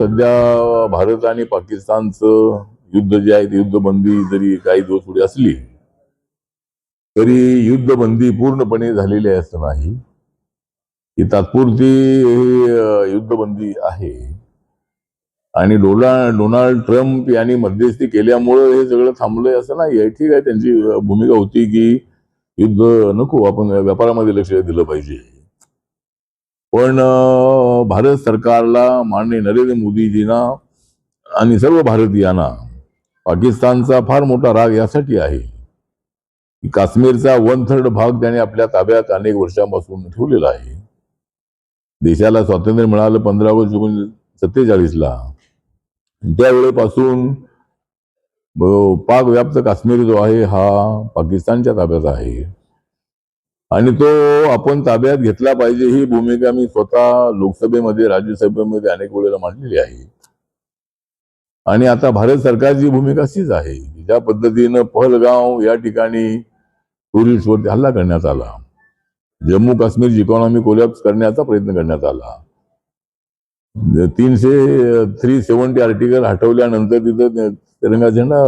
सध्या भारत आणि पाकिस्तानचं युद्ध जे आहे ते युद्धबंदी जरी काही दिवस पुढे असली तरी युद्धबंदी पूर्णपणे झालेली आहे असं नाही. ही तात्पुरती युद्धबंदी आहे आणि डोनाल्ड ट्रम्प यांनी मध्यस्थी केल्यामुळे हे सगळं थांबलंय असं नाही आहे. ठीक आहे, त्यांची भूमिका होती की युद्ध नको, आपण व्यापारामध्ये लक्ष दिलं पाहिजे. पण भारत सरकारला माननीय नरेंद्र मोदीजींना आणि सर्व भारतीयांना पाकिस्तानचा फार मोठा राग यासाठी आहे की काश्मीरचा 1/3 भाग त्याने आपल्या ताब्यात अनेक वर्षांपासून ठेवलेला आहे. देशाला स्वातंत्र्य मिळालं 15 ऑगस्ट 1947ला. त्यावेळेपासून पाक व्याप्त काश्मीर जो आहे हा पाकिस्तानच्या ताब्यात आहे आणि तो आपण ताब्यात घेतला पाहिजे ही भूमिका मी स्वतः लोकसभेमध्ये राज्यसभेमध्ये अनेक वेळेला मांडलेली आहे. आणि आता भारत सरकारची भूमिका अशीच आहे. ज्या पद्धतीनं पहलगाव या ठिकाणी टुरिस्टवरती हल्ला करण्यात आला, जम्मू काश्मीरची इकॉनॉमी कोलॅप्स करण्याचा प्रयत्न करण्यात आला, 370 आर्टिकल हटवल्यानंतर तिथं तिरंगा झेंडा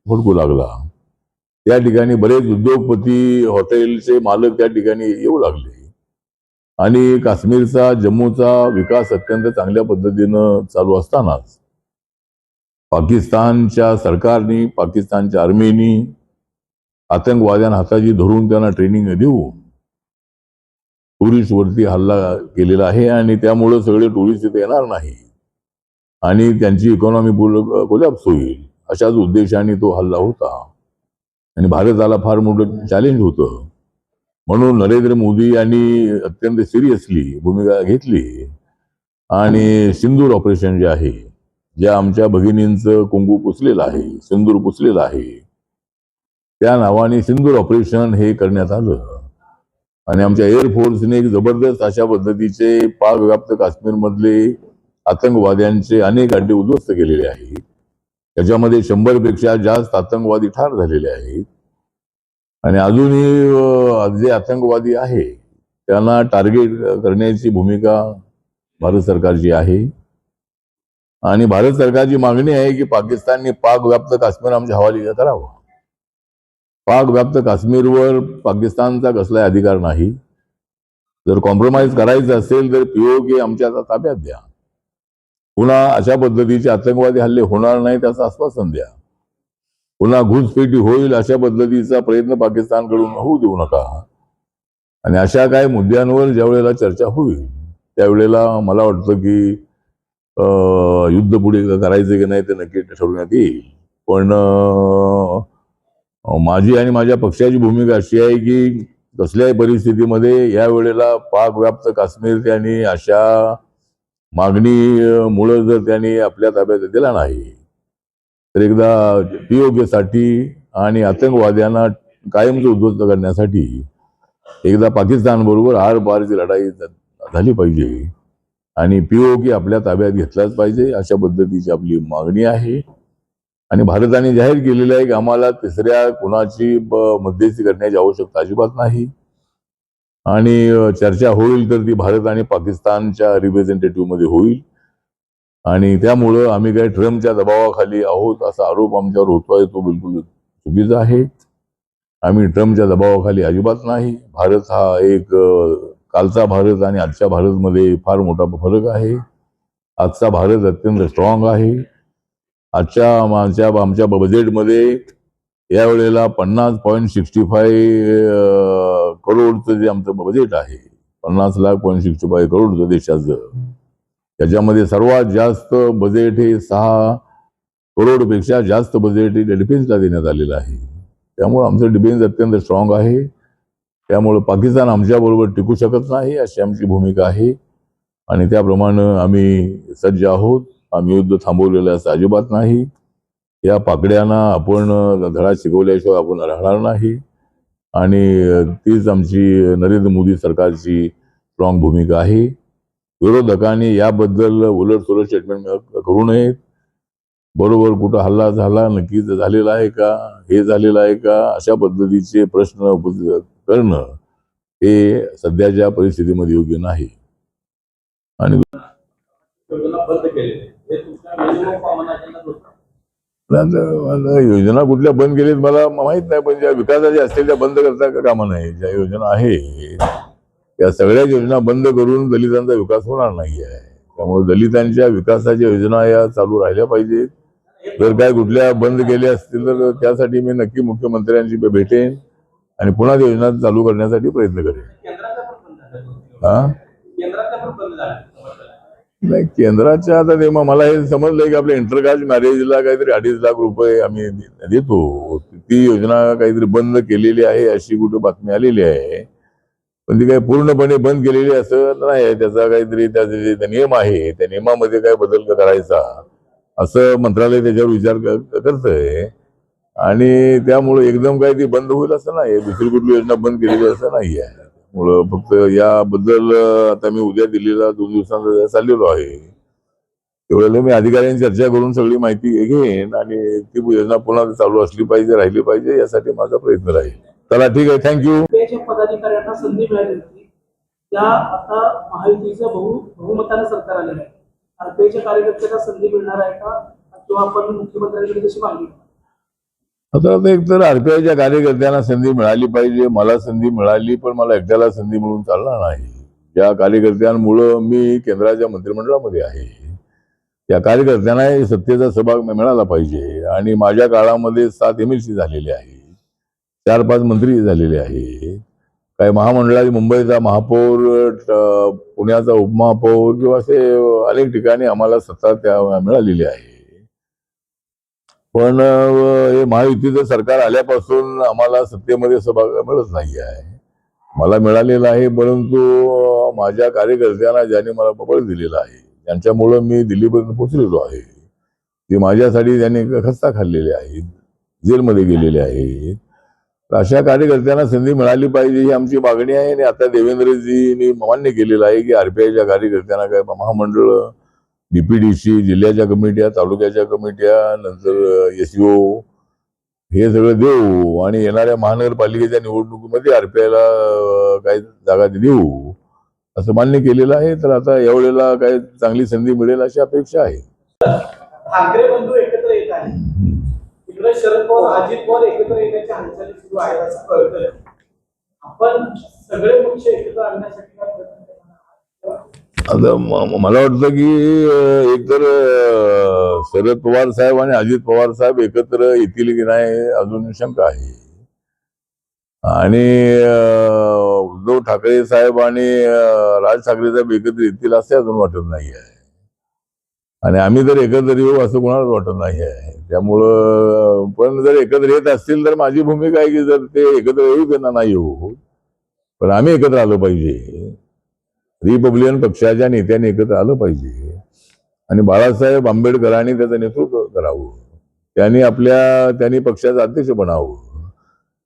फडकू लागला. त्या ठिकाणी बरेच उद्योगपती, हॉटेलचे मालक त्या ठिकाणी येऊ लागले आणि काश्मीरचा, जम्मूचा विकास अत्यंत चांगल्या पद्धतीनं चालू असतानाच पाकिस्तानच्या सरकारने, पाकिस्तानच्या आर्मीनी आतंकवाद्यांना हाताची धरून त्यांना ट्रेनिंग देऊन टुरिस्टवरती हल्ला केलेला आहे आणि त्यामुळे सगळे टुरिस्ट इथे येणार नाही आणि त्यांची इकॉनॉमी कोलॅप्स होईल अशाच उद्देशाने तो हल्ला होता आणि भारताला फार मोठं चॅलेंज होतं. म्हणून नरेंद्र मोदी यांनी अत्यंत सिरियसली भूमिका घेतली आणि सिंदूर ऑपरेशन जे आहे, ज्या आमच्या भगिनींचं कुंकू पुसलेलं आहे, सिंदूर पुसलेलं आहे, त्या नावाने सिंदूर ऑपरेशन हे करण्यात आलं आणि आमच्या एअरफोर्सने एक जबरदस्त अशा पद्धतीचे पाक व्याप्त काश्मीरमधले आतंकवाद्यांचे अनेक अड्डे उद्ध्वस्त केलेले आहेत. त्याच्यामध्ये 100 पेक्षा जास्त आतंकवादी ठार झालेले आहेत आणि अजूनही जे आतंकवादी आहे त्यांना टार्गेट करण्याची भूमिका भारत सरकारची आहे. आणि भारत सरकारची मागणी आहे की पाकिस्तानने पाक व्याप्त काश्मीर आमच्या हवाली करावं. पाक व्याप्त काश्मीरवर पाकिस्तानचा कसलाही अधिकार नाही. जर कॉम्प्रोमाइज करायचं असेल तर POK आमच्या ताब्यात द्या. पुन्हा अशा पद्धतीचे आतंकवादी हल्ले होणार नाही त्याचं आश्वासन द्या. पुन्हा घुसपेटी होईल अशा पद्धतीचा प्रयत्न पाकिस्तानकडून होऊ देऊ नका. आणि अशा काही मुद्द्यांवर ज्या वेळेला चर्चा होईल त्यावेळेला मला वाटतं की युद्ध पुढे करायचं की नाही ते नक्की ठरवण्यात येईल. पण माझी आणि माझ्या पक्षाची भूमिका अशी आहे की कसल्याही परिस्थितीमध्ये या वेळेला पाक व्याप्त काश्मीर त्यांनी अशा मागणीमुळे जर त्यांनी आपल्या ताब्यात दिला नाही तर एकदा POK साठी आणि आतंकवाद्यांना कायमचं उद्ध्वस्त करण्यासाठी एकदा पाकिस्तान बरोबर आरपारची लढाई झाली पाहिजे आणि POK आपल्या ताब्यात घेतलाच पाहिजे अशा पद्धतीची आपली मागणी आहे. आणि भारताने जाहीर केलेलं आहे की आम्हाला तिसऱ्या कुणाची मध्यस्थी करण्याची आवश्यकता अजिबात नाही आणि चर्चा होईल तर ती भारत आणि पाकिस्तानच्या रिप्रेझेंटेटिव्ह मध्ये होईल. आणि त्यामुळं आम्ही काही ट्रम्पच्या दबावाखाली आहोत असा आरोप आमच्यावर होतोय तो बिलकुल चुकीचा आहे. आम्ही ट्रम्पच्या दबावाखाली अजिबात नाही. भारत हा एक कालचा भारत आणि आजच्या भारतमध्ये फार मोठा फरक आहे. आजचा भारत अत्यंत स्ट्रॉंग आहे. आमच्या बजेटमध्ये यावेळेला 50.65 करोडचं जे आमचं बजेट आहे, 50,65 करोडचं देशाचं, त्याच्यामध्ये सर्वात जास्त बजेट हे 6 करोडपेक्षा जास्त बजेट हे डिफेन्सला देण्यात आलेलं आहे. त्यामुळे आमचं डिफेन्स अत्यंत स्ट्रॉंग आहे. त्यामुळे पाकिस्तान आमच्याबरोबर टिकू शकत नाही अशी आमची भूमिका आहे आणि त्याप्रमाणे आम्ही सज्ज आहोत. आम्ही युद्ध थांबवलेलं असं अजिबात नाही. या पाकड्यांना आपण धडा शिकवल्याशिवाय आपण राहणार नाही आणि तीच आमची नरेंद्र मोदी सरकारची स्ट्रॉंग भूमिका आहे. विरोधकांनी याबद्दल उलटसुलट स्टेटमेंट करू नयेत. बरोबर कुठं हल्ला झाला, नक्कीच झालेला आहे का, हे झालेलं आहे का, अशा पद्धतीचे प्रश्न करणं हे सध्याच्या परिस्थितीमध्ये योग्य नाही. आणि योजना बंद केलेली आहे. हे तुमच्या मिनिमम कॉमन अजेंडा होता. आता योजना कुठल्या बंद केलीत मला माहित नाही, पण ज्या विकासाच्या असतील त्या बंद करता कामा नाही. ज्या योजना आहे त्या सगळ्या योजना बंद करून दलितांचा विकास होणार नाही आहे. त्यामुळे दलितांच्या विकासाच्या योजना या चालू राहिल्या पाहिजेत. जर काय कुठल्या बंद केल्या असतील तर त्यासाठी मी नक्की मुख्यमंत्र्यांशी भेटेन आणि पुन्हा त्या योजना चालू करण्यासाठी प्रयत्न करेन. केंद्रातल्या पण बंद झाल्या. हा केंद्रातल्या पण बंद झाल्या. नाही, केंद्राच्या आता ते मला हे समजलंय की आपल्या इंटरकास्ट मॅरेजला काहीतरी 2.5 लाख रुपये आम्ही देतो. ती योजना काहीतरी बंद केलेली आहे अशी कुठे बातमी आलेली आहे, पण ती काही पूर्णपणे बंद केलेली असं नाही आहे. त्याचा काहीतरी त्याचे जे नियम आहे त्या नियमामध्ये काय बदल करायचा असं मंत्रालय त्याच्यावर विचार करतंय. आणि त्यामुळे एकदम काही ती बंद होईल असं नाही. दुसरी कुठली योजना बंद केलेली असं नाही आहे. त्यामुळं फक्त याबद्दल आता मी उद्या दिल्लीला 2 दिवसांचा चाललेलो आहे. तेवढ्याला मी अधिकाऱ्यांची चर्चा करून सगळी माहिती घेईन आणि ती योजना पुन्हा चालू असली पाहिजे, राहिली पाहिजे, यासाठी माझा प्रयत्न राहील. चला ठीक आहे, थँक्यू. आरपीआयच्या पदाधिकाऱ्यांना संधी मिळाली होती. त्या आता महायुतीचं बहुमतानं सरकार आलेलं आहे. आरपीआयच्या कार्यकर्त्यांना संधी मिळणार आहे का, किंवा आपण मुख्यमंत्र्यांकडे कशी मागणी? आता एक तर आरपीआयच्या कार्यकर्त्यांना संधी मिळाली पाहिजे. मला संधी मिळाली, पण मला एकट्याला संधी मिळून चालणार नाही. ज्या कार्यकर्त्यांमुळं मी केंद्राच्या मंत्रिमंडळामध्ये आहे त्या कार्यकर्त्यांना सत्तेचा सहभाग मिळाला पाहिजे. आणि माझ्या काळामध्ये 7 MLC झालेले आहे, 4-5 मंत्री झालेले आहे, काही महामंडळाची मुंबईचा महापौर, पुण्याचा उपमहापौर किंवा असे अनेक ठिकाणी आम्हाला सत्ता त्या मिळालेली आहे. पण हे महायुतीचं सरकार आल्यापासून आम्हाला सत्तेमध्ये सहभाग मिळत नाही आहे. मला मिळालेला आहे, परंतु माझ्या कार्यकर्त्यांना ज्यांनी मला बळ दिलेला आहे, त्यांच्यामुळं मी दिल्लीपर्यंत पोहोचलेलो आहे. ते माझ्यासाठी त्यांनी खस्ता खाल्लेले आहेत, जेलमध्ये गेलेले आहेत. अशा कार्यकर्त्यांना संधी मिळाली पाहिजे ही आमची मागणी आहे. आणि आता देवेंद्रजींनी मान्य केलेलं आहे की आरपीआयच्या कार्यकर्त्यांना काय महामंडळ, डीपीडीसी, जिल्ह्याच्या कमिट्या, तालुक्याच्या कमिट्या, नंतर एसईओ हे सगळं देऊ आणि येणाऱ्या महानगरपालिकेच्या निवडणुकीमध्ये आरपीआयला काही जागा देऊ असं मान्य केलेलं आहे. तर आता यावेळेला काही चांगली संधी मिळेल अशी अपेक्षा आहे. ठाकरे बंधू एकत्र येत आहे. इकडे शरद पवार, अजित पवार एकत्र येण्याच्या हालचाली सुरू आहेत असं कळतंय. आपण सगळे पक्ष एकत्र आणण्यासाठी काय प्रयत्न करणार? आता मला वाटतं की एकतर शरद पवार साहेब आणि अजित पवार साहेब एकत्र येतील की नाही अजून शंका आहे. आणि उद्धव ठाकरे साहेब आणि राज ठाकरे साहेब एकत्र येतील असे अजून वाटत नाही आहे. आणि आम्ही जर एकत्र येऊ असं कोणालाच वाटत नाही आहे. त्यामुळं पण जर एकत्र येत असतील तर माझी भूमिका आहे की जर ते एकत्र येऊ त्यांना नाही येऊ, पण आम्ही एकत्र आलो पाहिजे. रिपब्लिकन पक्षाच्या नेत्यांनी एकत्र आलं पाहिजे आणि बाळासाहेब आंबेडकरांनी त्याचं नेतृत्व करावं. त्यांनी पक्षाचं अध्यक्ष बनावं.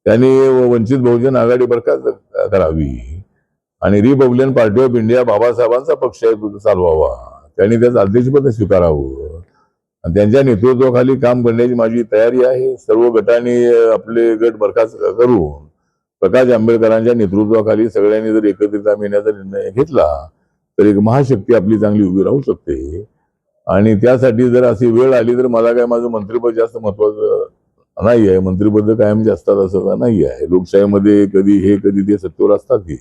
त्यांनी वंचित बहुजन आघाडी बरखास्त करावी आणि रिपब्लिकन पार्टी ऑफ इंडिया बाबासाहेबांचा पक्ष आहे तो चालवावा. त्यांनी त्याचं अध्यक्षपद स्वीकारावं. त्यांच्या नेतृत्वाखाली काम करण्याची माझी तयारी आहे. सर्व गटांनी आपले गट बरखास्त करून प्रकाश आंबेडकरांच्या नेतृत्वाखाली सगळ्यांनी जर एकत्रित येण्याचा निर्णय घेतला तर एक महाशक्ती आपली चांगली उभी राहू शकते. आणि त्यासाठी जर अशी वेळ आली तर मला काय माझं मंत्रिपद जास्त महत्वाचं नाही आहे. मंत्रिपद कायम असतात असं नाही आहे. लोकशाहीमध्ये कधी हे कधी ते सत्तेवर असतात की,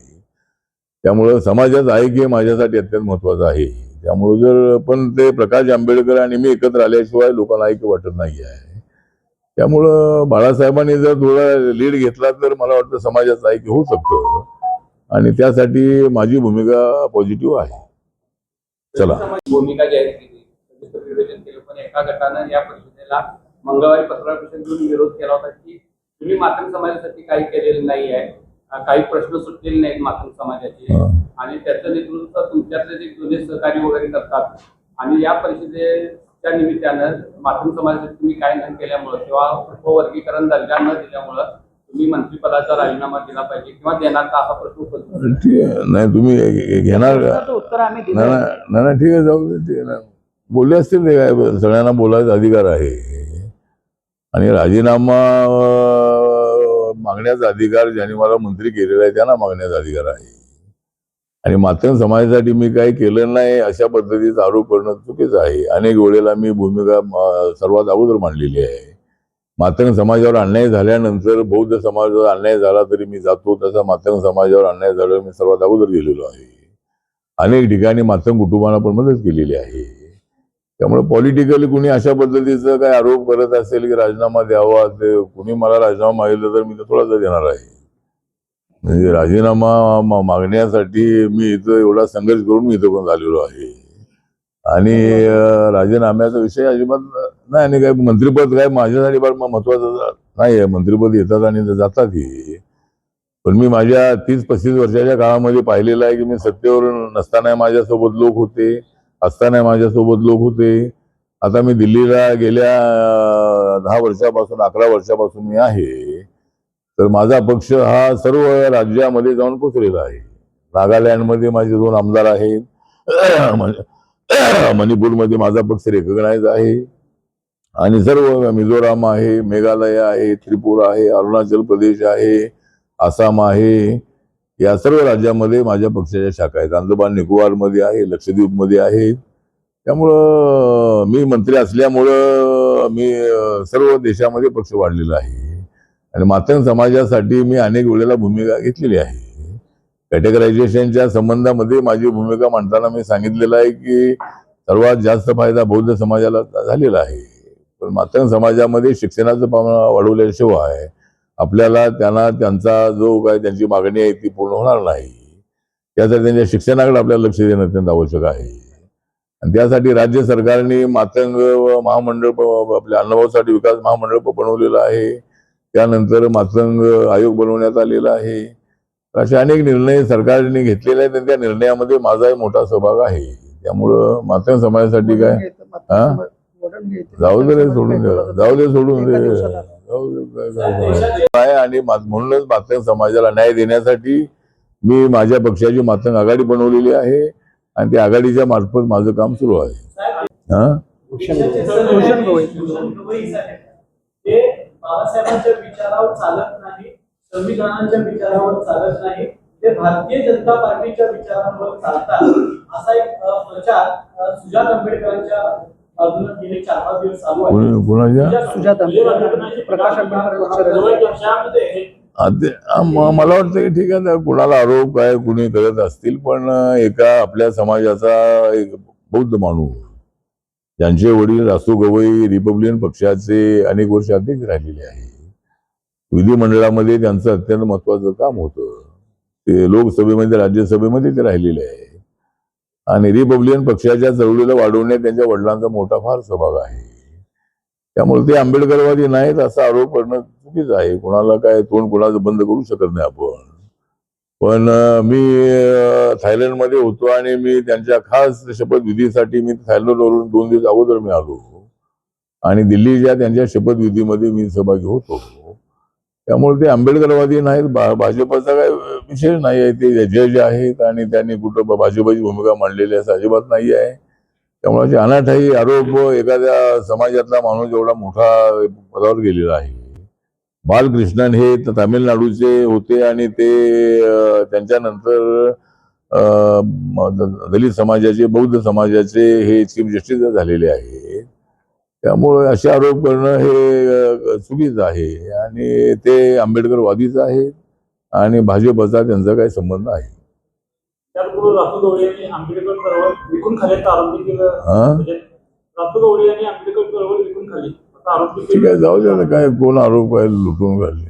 त्यामुळं समाजाचं ऐक्य माझ्यासाठी अत्यंत महत्वाचं आहे. त्यामुळे जर पण ते प्रकाश आंबेडकर आणि मी एकत्र आल्याशिवाय लोकांना ऐक्य वाटत नाही आहे. त्यामुळं बाळासाहेबांनी जर थोडा लीड घेतला तर मला वाटतं समाजाचं ऐक्य होऊ शकतं आणि त्यासाठी माझी भूमिका पॉझिटिव्ह आहे. चला, भूमिका जाहीर केली, विरोधन केलं, पण एका गटानं या परिषदेला मंगळवारी पत्रकार घेऊन विरोध केला होता की तुम्ही मातंग समाजासाठी काही केलेलं नाही आहे, काही प्रश्न सुटलेले नाहीत मातंग समाजाचे आणि त्याचं नेतृत्व तुमच्यातले जे जुने सहकारी वगैरे करतात. आणि या परिषदेच्या निमित्तानं मातंग समाजासाठी तुम्ही काय न केल्यामुळं किंवा उपवर्गीकरण दर्जा न दिल्यामुळं तुम्ही मंत्रिपदाचा राजीनामा दिला पाहिजे किंवा देणार का असा प्रश्न उपस्थित. नाही तुम्ही घेणार का? उत्तर आम्ही नाही ठीक आहे, जाऊ दे. बोलले असतील ते काय, सगळ्यांना बोलायचा अधिकार आहे आणि राजीनामा मागण्याचा अधिकार ज्यांनी मला मंत्री केलेला आहे त्यांना मागण्याचा अधिकार आहे. आणि मातंग समाजासाठी मी काही केलं नाही अशा पद्धतीचा आरोप करणं चुकीचं आहे. अनेक वेळेला मी भूमिका सर्वात अगोदर मांडलेली आहे. मातंग समाजावर अन्याय झाल्यानंतर बौद्ध समाजावर अन्याय झाला तरी मी जातो, तसा मातंग समाजावर अन्याय झाल्यावर मी सर्वात अगोदर गेलेलो आहे. अनेक ठिकाणी मातंग कुटुंबांना पण मदत केलेली आहे. त्यामुळे पॉलिटिकली कुणी अशा पद्धतीचं काय आरोप करत असेल की राजीनामा द्यावा, ते कुणी मला राजीनामा मागितलं तर मी तर थोडासा देणार आहे. म्हणजे राजीनामा मागण्यासाठी मी इथं एवढा संघर्ष करून मी इथं पण झालेलो आहे. आणि राजीनाम्याचा विषय अजिबात नाही. आणि काय मंत्रिपद काय माझ्यासाठी फार महत्वाचं नाही आहे. मंत्रिपद येतात आणि जातातही. पण मी माझ्या 30-35 वर्षाच्या काळामध्ये पाहिलेलं आहे की मी सत्तेवर नसताना माझ्यासोबत लोक होते, असताना माझ्यासोबत लोक होते. आता मी दिल्लीला गेल्या 10 वर्षापासून 11 वर्षापासून मी आहे. तर माझा पक्ष हा सर्व राज्यामध्ये जाऊन पोचलेला आहे. नागालँडमध्ये माझे 2 आमदार आहेत. मणिपूरमध्ये माझा पक्ष रेकग्नाइज आहे. आणि सर्व मिझोराम आहे, मेघालय आहे, त्रिपुरा आहे, अरुणाचल प्रदेश आहे, आसाम आहे. या सर्व राज्यामध्ये माझ्या पक्षाच्या शाखा आहेत. अंदमान निकोबारमध्ये आहे, लक्षद्वीपमध्ये आहे. त्यामुळं मी मंत्री असल्यामुळं मी सर्व देशामध्ये पक्ष वाढलेला आहे. आणि मातंग समाजासाठी मी अनेक वेळेला भूमिका घेतलेली आहे. कॅटेगरायझेशनच्या संबंधामध्ये माझी भूमिका मांडताना मी सांगितलेलं आहे की सर्वात जास्त फायदा बौद्ध समाजाला झालेला आहे. पण मातंग समाजामध्ये शिक्षणाचं प्रमाण वाढवल्याशिवाय आपल्याला त्यांचा जो काय त्यांची मागणी आहे ती पूर्ण होणार नाही. त्यासाठी त्यांच्या शिक्षणाकडे आपल्याला लक्ष देणं अत्यंत आवश्यक आहे. आणि त्यासाठी राज्य सरकारने मातंग महामंडळ आपल्या अण्णाभाऊसाठी विकास महामंडळ बनवलेलं आहे. त्यानंतर मातंग आयोग बनवण्यात आलेला आहे. असे अनेक निर्णय सरकारने घेतलेले आहेत आणि त्या निर्णयामध्ये माझाही मोठा सहभाग आहे. त्यामुळं मातंग समाजासाठी काय जाऊ दे सोडून आहे. आणि म्हणूनच मातंग समाजाला न्याय देण्यासाठी मी माझ्या पक्षाची मातंग आघाडी बनवलेली आहे आणि त्या आघाडीच्या मार्फत माझं काम सुरू आहे. बाळासाहेबांच्या विचारावर चालत नाही, संविधानाच्या विचारावर चालत नाही, ते भारतीय जनता पार्टीच्या विचारांवर चालतात असा एक प्रचार सुजात आंबेडकरांच्या बाजूने गेले 4-5 दिवस चालू आहे. सुजात आंबेडकर, प्रकाश आंबेडकर मला वाटतं की ठीक आहे, कुणाला आरोप काय कुणी करत असतील, पण एका आपल्या समाजाचा एक बौद्ध माणूस ज्यांचे वडील रासू गवई रिपब्लिकन पक्षाचे अनेक वर्ष अध्यक्ष राहिलेले आहे. विधिमंडळामध्ये त्यांचं अत्यंत महत्वाचं काम होतं. ते लोकसभेमध्ये राज्यसभेमध्ये ते राहिलेले आहे. आणि रिपब्लिकन पक्षाच्या चळवळीला वाढवण्यात त्यांच्या वडिलांचा मोठा फार सहभाग आहे. त्यामुळे ते आंबेडकरवादी नाहीत असा आरोप करणं चुकीचं आहे. कुणाला काय तोंड कुणाचं बंद करू शकत नाही आपण. पण मी थायलंडमध्ये होतो आणि मी त्यांच्या खास शपथविधीसाठी मी थायलंडवरून 2 दिवस अगोदर मी आलो आणि दिल्लीच्या त्यांच्या शपथविधीमध्ये मी सहभागी होतो. त्यामुळे ते आंबेडकरवादी नाहीत. भाजपचा काय विषय नाही आहे. ते जज आहेत आणि त्यांनी कुठं भाजपची भूमिका मांडलेली असं अजिबात नाही आहे. त्यामुळे अनाठाई आरोप एखाद्या समाजातला माणूस एवढा मोठा पदावर गेलेला आहे. बालकृष्णन हे तामिळनाडूचे होते आणि ते त्यांच्यानंतर दलित समाजाचे बौद्ध समाजाचे हे चीफ जस्टिस झालेले आहे. त्यामुळे असे आरोप करणं हे चुकीचं आहे आणि ते आंबेडकरवादीच आहेत आणि भाजपचा त्यांचा काही संबंध आहे. ठीक आहे, जाऊ दे. काय कोण आरोप आहे लुटून खाल्ले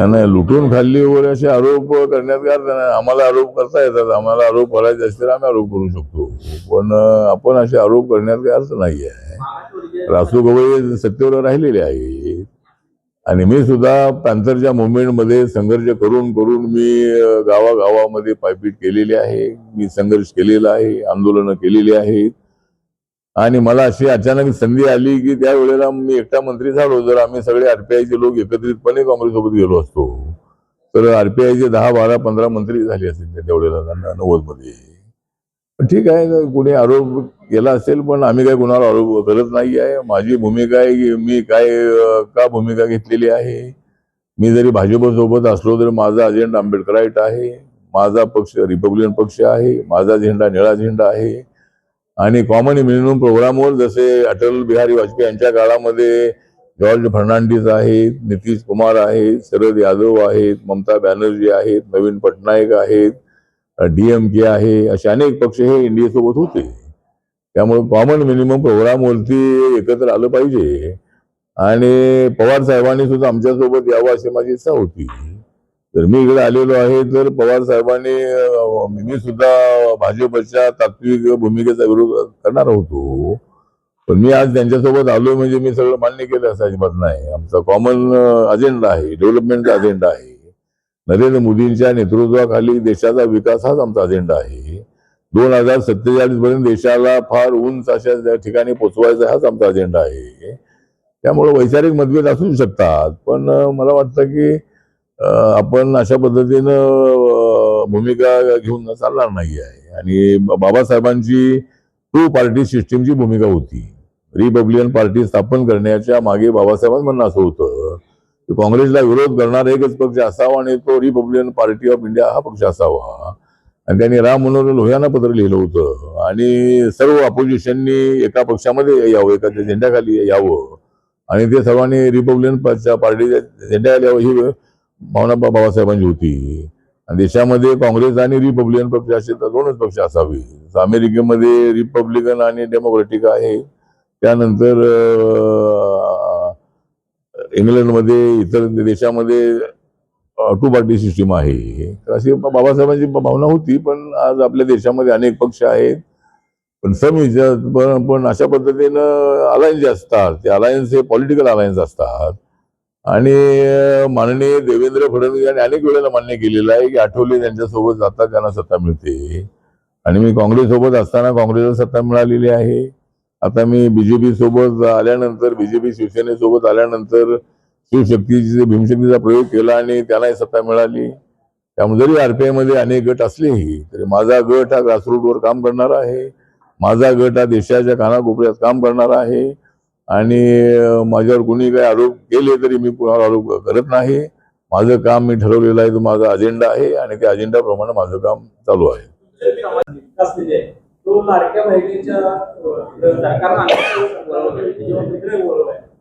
नाही, लुटून खाल्ली वगैरे असे आरोप करण्यात काय अर्थ नाही. आम्हाला आरोप करता येतात. आम्हाला आरोप करायचे असतील आम्ही आरोप करू शकतो, पण आपण असे आरोप करण्यात काही अर्थ नाही आहे. रासू गवई सत्तेवर राहिलेले आहे आणि मी सुद्धा पॅन्थरच्या मुवमेंटमध्ये संघर्ष करून करून मी गावागावामध्ये पायपीट केलेली आहे. मी संघर्ष केलेला आहे, आंदोलनं केलेली आहेत. आणि मला अशी अचानक संधी आली की त्यावेळेला मी एकटा मंत्री झालो. जर आम्ही सगळे आरपीआयचे लोक एकत्रितपणे काँग्रेससोबत गेलो असतो तर आरपीआयचे 10, 12, 15 मंत्री झाले असतील त्यावेळेला 90 मध्ये. ठीक आहे, कोणी आरोप केला असेल, पण आम्ही काय कुणाला आरोप करत नाही आहे. माझी भूमिका आहे की मी का भूमिका घेतलेली आहे. मी जरी भाजपसोबत असलो तरी माझा अजेंडा आंबेडकराईट आहे. माझा पक्ष रिपब्लिकन पक्ष आहे, माझा झेंडा निळा झेंडा आहे. आणि कॉमन मिनिमम प्रोग्रामवर जसे अटल बिहारी वाजपेयी यांच्या काळामध्ये जॉर्ज फर्नांडिस आहेत, नितीश कुमार आहेत, शरद यादव आहेत, ममता बॅनर्जी आहेत, नवीन पटनायक आहेत, DMK आहे, असे अनेक पक्ष हे इंडिया सोबत होते. त्यामुळे कॉमन मिनिमम प्रोग्रामवरती एकत्र आलं पाहिजे. आणि पवार साहेबांनी सुद्धा आमच्यासोबत यावं अशी माझी इच्छा होती. तर मी इकडे आलेलो आहे तर पवार साहेबांनी मी सुद्धा भाजपच्या तात्विक भूमिकेचा विरोध करणार होतो, पण मी आज त्यांच्यासोबत आलो म्हणजे मी सगळं मान्य केलं असं अजिबात नाही. आमचा कॉमन अजेंडा आहे, डेव्हलपमेंटचा अजेंडा आहे. नरेंद्र मोदींच्या नेतृत्वाखाली देशाचा विकास हाच आमचा अजेंडा आहे. 2047 पर्यंत देशाला फार उंच अशा ठिकाणी पोचवायचा हाच आमचा अजेंडा आहे. त्यामुळे वैचारिक मतभेद असू शकतात, पण मला वाटतं की आपण अशा पद्धतीनं भूमिका घेऊन चालणार नाही आहे. आणि बाबासाहेबांची 2 पार्टी सिस्टीमची भूमिका होती. रिपब्लिकन पार्टी स्थापन करण्याच्या मागे बाबासाहेबांचं म्हणणं असं होतं की काँग्रेसला विरोध करणारा एकच पक्ष असावा आणि तो रिपब्लिकन पार्टी ऑफ इंडिया हा पक्ष असावा. आणि त्यांनी राम मनोहर लोहियांना पत्र लिहिलं होतं आणि सर्व अपोजिशननी एका पक्षामध्ये यावं, एका झेंड्याखाली यावं आणि ते सर्वांनी रिपब्लिकन पार्टीच्या झेंड्याखाली यावं ही भावना बाबासाहेबांची होती. आणि देशामध्ये काँग्रेस आणि रिपब्लिकन पक्ष असे तर 2च पक्ष असावे. अमेरिकेमध्ये रिपब्लिकन आणि डेमोक्रेटिक आहे, त्यानंतर इंग्लंडमध्ये इतर देशामध्ये 2 पार्टी सिस्टीम आहे. तर अशी बाबासाहेबांची भावना होती. पण आज आपल्या देशामध्ये अनेक पक्ष आहेत, पण अशा पद्धतीनं अलायन्स जे असतात ते अलायन्स हे पॉलिटिकल अलायन्स असतात. आणि माननीय देवेंद्र फडणवीस यांनी अनेक वेळेला मान्य केलेलं आहे की आठवले त्यांच्यासोबत जातात त्यांना सत्ता मिळते. आणि मी काँग्रेससोबत असताना काँग्रेसला सत्ता मिळालेली आहे. आता मी BJP सोबत आल्यानंतर, BJP शिवसेनेसोबत आल्यानंतर शिवशक्तीची भीमशक्तीचा प्रयोग केला आणि त्यांनाही सत्ता मिळाली. त्यामुळे जरी RPI मध्ये अनेक गट असलेही तरी माझा गट हा ग्रासरूटवर काम करणार आहे. माझा गट हा देशाच्या कानाकोपऱ्यात काम करणार आहे. आणि माझ्यावर कोणी काही आरोप केले तरी मी कुणावर आरोप करत नाही. माझं काम मी ठरवलेलं आहे, तो माझा अजेंडा आहे आणि त्या अजेंडाप्रमाणे माझं काम चालू आहे. तो लाडक्या बहिणीच्या सरकारनं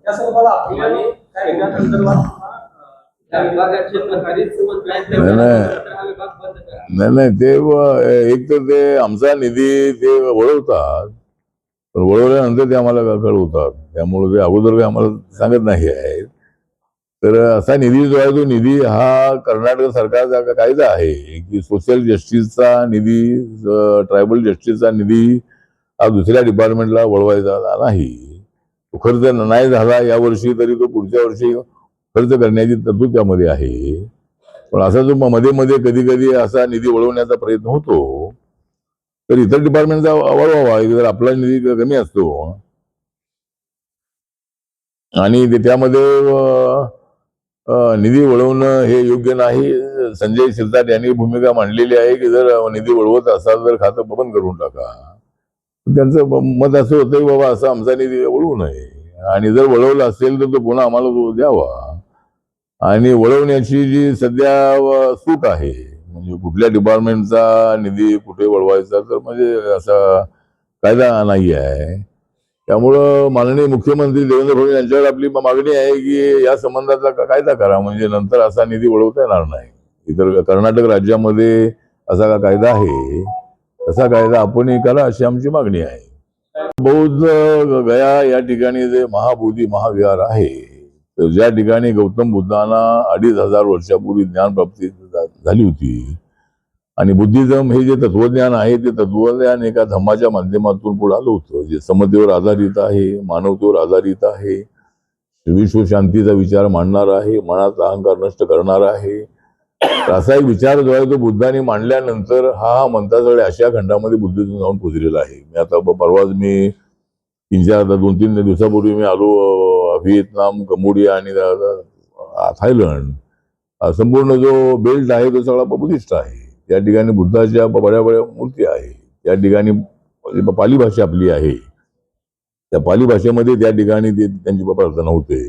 त्या संदर्भात आपल्याला काय वेगळ्या संदर्भात नाही ते एक तर ते आमचा निधी ते वळवतात, पण वळवल्यानंतर ते आम्हाला कळवतात. त्यामुळे ते अगोदर काही आम्हाला सांगत नाही आहे. तर असा निधी जो आहे तो निधी हा कर्नाटक सरकारचा कायदा आहे की सोशल जस्टिसचा निधी, ट्रायबल जस्टिसचा निधी हा दुसऱ्या डिपार्टमेंटला वळवायचा नाही. तो खर्च नाही झाला यावर्षी तरी तो पुढच्या वर्षी खर्च करण्याची तरतूद त्यामध्ये आहे. पण असा जो मध्ये मध्ये कधी कधी असा निधी वळवण्याचा प्रयत्न होतो तर इतर डिपार्टमेंटचा वळवावा, जर आपला निधी कमी असतो. आणि त्यामध्ये निधी वळवणं हे योग्य नाही. संजय शिरसाट यांनी भूमिका मांडलेली आहे की जर निधी वळवत असाल तर खातं बंद करून टाका. त्यांचं मत असं होतं की बाबा असा आमचा निधी वळवू नये, आणि जर वळवला असेल तर तो पुन्हा आम्हाला तो द्यावा. आणि वळवण्याची जी सध्या सूट आहे म्हणजे कुठल्या डिपार्टमेंटचा निधी कुठे वळवायचा तर म्हणजे असा कायदा नाही आहे. त्यामुळं माननीय मुख्यमंत्री देवेंद्र फडणवीस यांच्यावर आपली मागणी आहे की या संबंधाचा कायदा करा, म्हणजे नंतर असा निधी वळवता येणार नाही. इतर कर्नाटक राज्यामध्ये असा कायदा आहे, तसा कायदा आपणही करा अशी आमची मागणी आहे. बौद्ध गया या ठिकाणी जे महाबोधी महाविहार आहे, तर ज्या ठिकाणी गौतम बुद्धांना 2500 वर्षापूर्वी ज्ञानप्राप्ती झाली होती, आणि बुद्धिझम हे जे तत्वज्ञान आहे ते तत्वज्ञान एका धम्माच्या माध्यमातून पुढे आलं होतं, जे समतेवर आधारित आहे, मानवतेवर आधारित आहे, विश्व शांतीचा विचार मांडणार आहे, मनाचा अहंकार नष्ट करणार आहे. असा एक विचार जो आहे तो बुद्धांनी मांडल्यानंतर हा म्हणता सगळ्या आशिया खंडामध्ये बुद्धिझम जाऊन पोचलेला आहे. मी आता परवाच मी 2-3 दिवसापूर्वी मी आलो व्हिएतनाम, कंबोडिया आणि थायलंड. संपूर्ण जो बेल्ट आहे तो सगळा बुद्धिस्ट आहे. त्या ठिकाणी बुद्धाच्या बड्या बड्या मूर्ती आहे. त्या ठिकाणी पाली भाषा आपली आहे, त्या पाली भाषेमध्ये त्या ठिकाणी त्यांची प्रार्थना होते.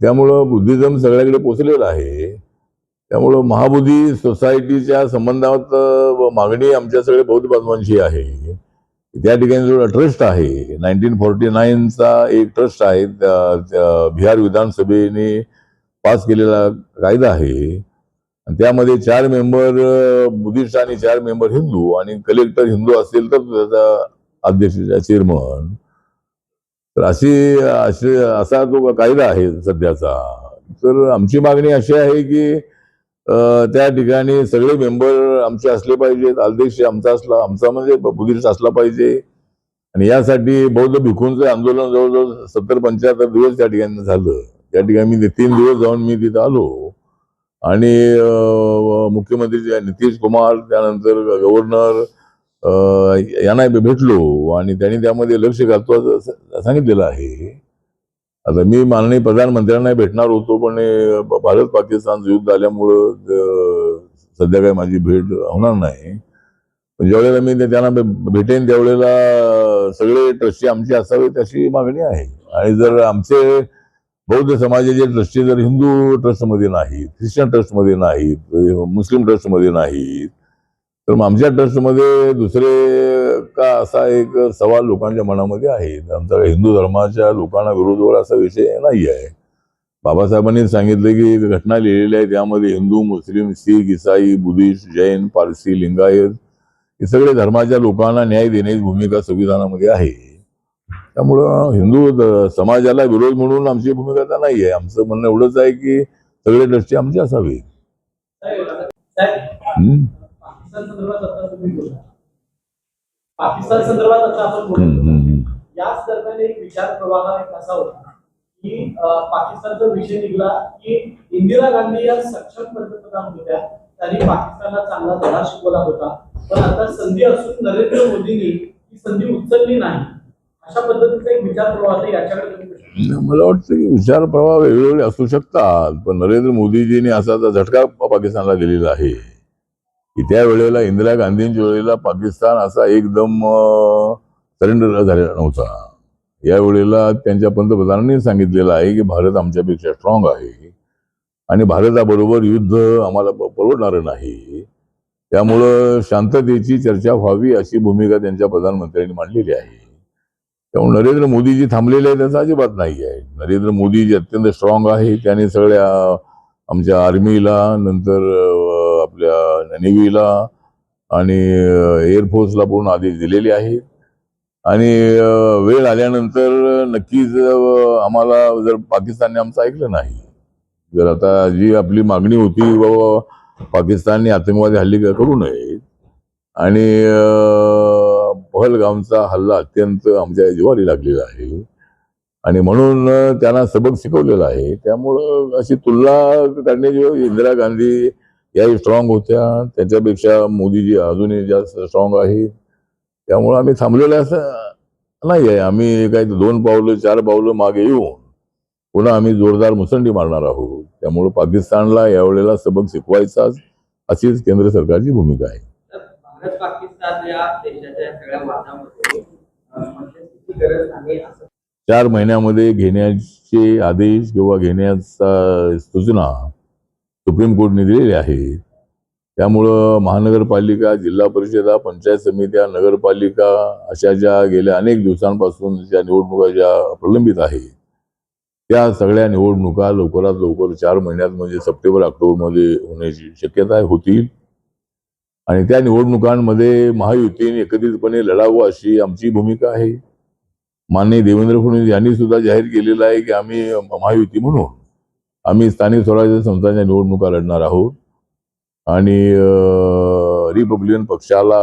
त्यामुळं बुद्धिझम सगळ्याकडे पोचलेलं आहे. त्यामुळं महाबोधी सोसायटीच्या संबंधात मागणी आमच्या सगळ्या बौद्ध बांधवांची आहे. त्या ठिकाणी जो ट्रस्ट आहे 1949चा एक ट्रस्ट आहे, बिहार विधानसभेने पास केलेला कायदा आहे. आणि त्यामध्ये 4 मेंबर बुद्धिस्ट आणि 4 मेंबर हिंदू, आणि कलेक्टर हिंदू असेल तर त्याचा अध्यक्ष चेअरमन. तर असा जो कायदा आहे सध्याचा. तर आमची मागणी अशी आहे की त्या ठिकाणी सगळे मेंबर आमचे असले पाहिजेत. अध्यक्ष आमचा म्हणजे बुद्धिस्ट असला पाहिजे. आणि यासाठी बौद्ध भिक्खूंचं आंदोलन जवळजवळ 70-75 दिवस त्या ठिकाणी झालं. त्या ठिकाणी मी 3 दिवस जाऊन मी तिथं आलो. आणि मुख्यमंत्री नितीश कुमार, त्यानंतर गव्हर्नर यांना भेटलो आणि त्यांनी त्यामध्ये लक्ष घालतो सांगितलेलं आहे. आता मी माननीय प्रधानमंत्र्यांना भेटणार होतो, पण भारत पाकिस्तानचं युद्ध आल्यामुळं सध्या काही माझी भेट होणार नाही. पण ज्यावेळेला मी त्यांना भेटेन त्यावेळेला सगळे ट्रस्टी आमचे असावेत अशी मागणी आहे. आणि जर आमचे बौद्ध समाजाचे ट्रस्टी जर हिंदू ट्रस्टमध्ये नाहीत, ख्रिश्चन ट्रस्टमध्ये नाहीत, मुस्लिम ट्रस्टमध्ये नाहीत, तर मग आमच्या ट्रस्टमध्ये दुसरे का असा एक सवाल लोकांच्या मनामध्ये आहे. आमचा हिंदू धर्माच्या लोकांना विरोधावर असा विषय नाही आहे. बाबासाहेबांनी सांगितलं की घटना लिहिलेल्या आहे, त्यामध्ये हिंदू, मुस्लिम, शीख, ईसाई, बुद्धिस्ट, जैन, पारसी, लिंगायत हे सगळे धर्माच्या लोकांना न्याय देण्याची भूमिका संविधानामध्ये आहे. त्यामुळं हिंदू समाजाला विरोध म्हणून आमची भूमिका तर नाही आहे. आमचं म्हणणं एवढंच आहे की सगळे ट्रस्टी आमचे असावे. पाकिस्तान संदर्भात आता तुम्ही बोला, पाकिस्तान संदर्भात आता आपण बोलतो. याच दरम्यान एक विचार प्रवाह एक असा होता की पाकिस्तानचा विषय निघाला की इंदिरा गांधी या सक्षम पंतप्रधान होत्या, त्यांनी पाकिस्तानला चांगला धडा शिकवला होता. पण आता संधी असून नरेंद्र मोदींनी ही संधी उचलली नाही, अशा पद्धतीचा एक विचार प्रवाह आहे. याच्याकडे तुम्ही मला वाटतं की विचार प्रवाह वेगवेगळे असू शकतात, पण नरेंद्र मोदीजींनी असा झटका पाकिस्तानला दिलेला आहे की त्या वेळेला इंदिरा गांधींच्या वेळेला पाकिस्तान असा एकदम सरेंडर झालेला नव्हता. या वेळेला त्यांच्या पंतप्रधानांनी सांगितलेलं आहे की भारत आमच्यापेक्षा स्ट्रॉंग आहे आणि भारताबरोबर युद्ध आम्हाला परवडणारं नाही. त्यामुळं शांततेची चर्चा व्हावी अशी भूमिका त्यांच्या प्रधानमंत्र्यांनी मांडलेली आहे. त्यामुळे नरेंद्र मोदीजी थांबलेले आहे त्याचा अजिबात नाही आहे. नरेंद्र मोदीजी अत्यंत स्ट्रॉंग आहे. त्यांनी सगळ्या आमच्या आर्मीला, नंतर आपल्या नेव्हीला आणि एअरफोर्सला पूर्ण आदेश दिलेले आहेत. आणि वेळ आल्यानंतर नक्कीच आम्हाला जर पाकिस्तानने आमचं ऐकलं नाही, जर आता जी आपली मागणी होती बाबा पाकिस्तानने आतंकवादी हल्ले करू नयेत आणि पहलगामचा हल्ला अत्यंत आमच्या जिव्हारी लागलेला आहे आणि म्हणून त्यांना सबक शिकवलेला आहे. त्यामुळं अशी तुलना करण्याची इंदिरा गांधी याही स्ट्रॉंग होत्या, त्याच्यापेक्षा मोदीजी अजूनही जास्त स्ट्रॉंग आहेत. त्यामुळं आम्ही थांबलेलं असं नाही आहे. आम्ही काही 2 पावलं 4 पावलं मागे येऊन पुन्हा आम्ही जोरदार मुसंडी मारणार आहोत. त्यामुळे पाकिस्तानला यावेळेला सबक शिकवायचाच अशीच केंद्र सरकारची भूमिका आहे. भारत पाकिस्तान या देशाच्या सगळ्या वादामध्ये मध्यस्थीची गरज आहे असं 4 महिन्यामध्ये घेण्याचे आदेश किंवा घेण्याचा सूचना सुप्रीम कोर्टने दिलेली आहे. त्यामुळं महानगरपालिका, जिल्हा परिषदा, पंचायत समित्या, नगरपालिका अशा ज्या गेल्या अनेक दिवसांपासून ज्या निवडणुका ज्या प्रलंबित आहेत त्या सगळ्या निवडणुका लवकरात लवकर 4 महिन्यात म्हणजे सप्टेंबर-ऑक्टोबरमध्ये होण्याची शक्यता होतील. आणि त्या निवडणुकांमध्ये महायुतीने एकत्रितपणे लढावं अशी आमची भूमिका आहे. माननीय देवेंद्र फडणवीस यांनी सुद्धा जाहीर केलेलं आहे की आम्ही महायुती म्हणून आम्ही स्थानिक स्वराज्य संस्थांच्या निवडणुका लढणार आहोत आणि रिपब्लिकन पक्षाला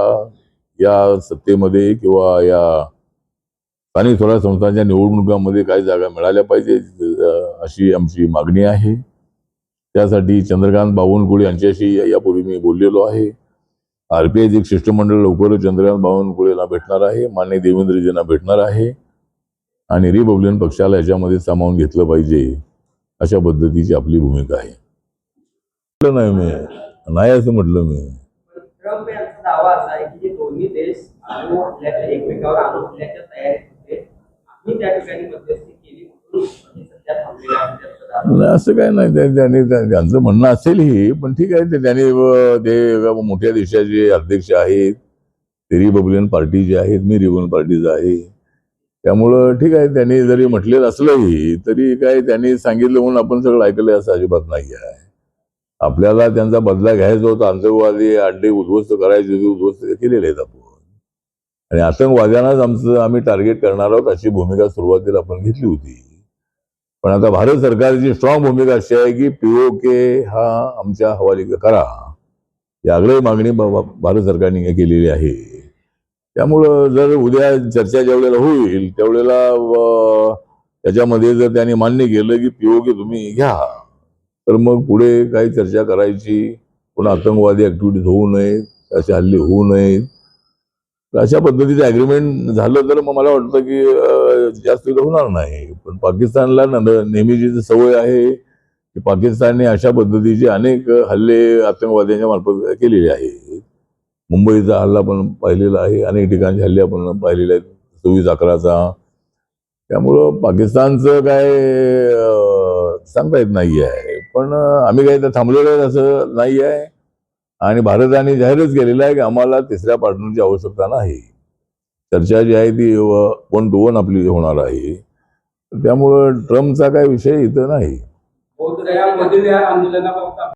या सत्तेमध्ये किंवा या स्थानिक स्वराज्य संस्थांच्या निवडणुकांमध्ये काही जागा मिळाल्या पाहिजे अशी आमची मागणी आहे. त्यासाठी चंद्रकांत बावनकुळे यांच्याशी यापूर्वी मी बोललेलो आहे. RPIचं एक शिष्टमंडळ लवकरच चंद्रकांत बावनकुळेला भेटणार आहे, माननीय देवेंद्रजींना भेटणार आहे आणि रिपब्लिकन पक्षाला याच्यामध्ये सामावून घेतलं पाहिजे अशा पद्धतीची आपली भूमिका आहे. नाही असं म्हटलं मी. ट्रम्प यांचा दावा असा आहे की दोन्ही देश अणु हल्ल्याच्या एकमेकावर अणु हल्ल्याच्या तयारीत होते, आम्ही त्या ठिकाणी मध्यस्थी केली म्हणून सध्या थांबलेला आहे. नाही, असं काय नाही. त्यांचं म्हणणं असेलही, पण ठीक आहे. ते मोठ्या देशाचे अध्यक्ष आहेत, ते रिपब्लिकन पार्टीचे आहेत, मी रिपब्लिकन पार्टीचा आहे. त्यामुळं ठीक आहे, त्यांनी जरी म्हटलेलं असलंही तरी काय त्यांनी सांगितलं म्हणून आपण सगळं ऐकलंय असं अजिबात नाही आहे. आपल्याला त्यांचा बदला घ्यायचा होता, आतंकवादी अड्डे उद्ध्वस्त करायचे होते, उद्ध्वस्त केलेले आहेत आपण. आणि आतंकवाद्यांनाच आम्ही टार्गेट करणार आहोत अशी भूमिका सुरुवातीला आपण घेतली होती. पण आता भारत सरकारची स्ट्रॉंग भूमिका अशी आहे की POK हा आमच्या हवाली करा, ही आग्रही मागणी भारत सरकारने केलेली आहे. त्यामुळं जर उद्या चर्चा ज्या वेळेला होईल त्यावेळेला त्याच्यामध्ये जर त्यांनी मान्य केलं की POK तुम्ही घ्या, तर मग पुढे काही चर्चा करायची, पुन्हा आतंकवादी ऍक्टिव्हिटीज होऊ नयेत, असे हल्ले होऊ नयेत. अशा पद्धतीचं ॲग्रीमेंट झालं तर मग मला वाटतं की जास्त होणार नाही. पण पाकिस्तानला नेहमीची सवय आहे की पाकिस्तानने अशा पद्धतीचे अनेक हल्ले आतंकवाद्यांच्या मार्फत केलेले आहेत. मुंबईचा हल्ला पण पाहिलेला आहे, अनेक ठिकाणचे हल्ले आपण पाहिलेले आहेत, 26/11चा. त्यामुळं पाकिस्तानचं काय सांगता येत नाही आहे. पण आम्ही काही तर थांबलेलं आहे असं नाही आहे. आणि भारताने जाहीरच केलेलं आहे की आम्हाला तिसऱ्या पार्टनरची आवश्यकता नाही. चर्चा जी आहे ती 1 to 1 आपली होणार आहे. त्यामुळं ट्रम्पचा काही विषय इथं नाही. बौद्ध आंदोलनाबाबत